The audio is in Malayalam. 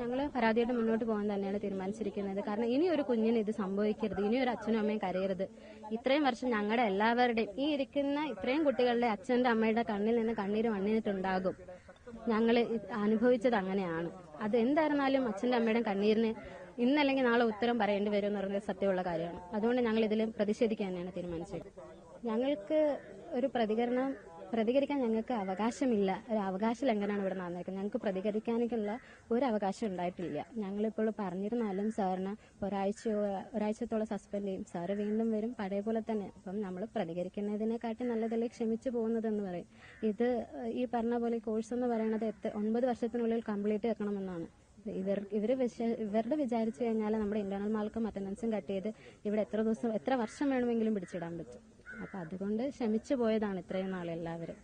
ഞങ്ങൾ പരാതിയായിട്ട് മുന്നോട്ട് പോകാൻ തന്നെയാണ് തീരുമാനിച്ചിരിക്കുന്നത്. കാരണം ഇനി ഒരു കുഞ്ഞിന് ഇത് സംഭവിക്കരുത്, ഇനി ഒരു അച്ഛനും അമ്മയും കരയരുത്. ഇത്രയും വർഷം ഞങ്ങളുടെ എല്ലാവരുടെയും ഈ ഇരിക്കുന്ന ഇത്രയും കുട്ടികളുടെ അച്ഛന്റെ അമ്മയുടെ കണ്ണിൽ നിന്ന് കണ്ണീര് വന്നിട്ടുണ്ടാകും. ഞങ്ങൾ അനുഭവിച്ചത് അങ്ങനെയാണ്. അത് എന്തായിരുന്നാലും അച്ഛന്റെ അമ്മയുടെ കണ്ണീരിന് ഇന്നല്ലെങ്കിൽ നാളെ ഉത്തരം പറയേണ്ടി വരും എന്ന് പറയുന്നത് സത്യമുള്ള കാര്യമാണ്. അതുകൊണ്ട് ഞങ്ങൾ ഇതിൽ പ്രതിഷേധിക്കാൻ തന്നെയാണ് തീരുമാനിച്ചത്. ഞങ്ങൾക്ക് ഒരു പ്രതികരിക്കാൻ ഞങ്ങൾക്ക് അവകാശമില്ല. ഒരു അവകാശ ലംഘനമാണ് ഇവിടെ നടന്നിരിക്കുന്നത്. ഞങ്ങൾക്ക് പ്രതികരിക്കാനുള്ള ഒരു അവകാശം ഉണ്ടായിട്ടില്ല. ഞങ്ങളിപ്പോൾ പറഞ്ഞിരുന്നാലും സാറിന് ഒരാഴ്ചത്തോളം സസ്പെൻഡ് ചെയ്യും. സാറ് വീണ്ടും വരും പഴയ പോലെ തന്നെ. അപ്പം നമ്മൾ പ്രതികരിക്കുന്നതിനെക്കാട്ടി നല്ലതല്ലേ ക്ഷമിച്ചു പോകുന്നതെന്ന് പറയും. ഇത് ഈ പറഞ്ഞ പോലെ കോഴ്സ് എന്ന് പറയുന്നത് 9 വർഷത്തിനുള്ളിൽ കംപ്ലീറ്റ് ആക്കണമെന്നാണ്. ഇവരുടെ വിചാരിച്ചു കഴിഞ്ഞാൽ നമ്മുടെ ഇന്റേണൽ മാർക്കും അറ്റൻഡൻസും കട്ട് ചെയ്ത് ഇവിടെ എത്ര വർഷം വേണമെങ്കിലും പിടിച്ചിടാൻ പറ്റും. അപ്പൊ അതുകൊണ്ട് ക്ഷമിച്ചു പോയതാണ് ഇത്രയും നാളെല്ലാവരും.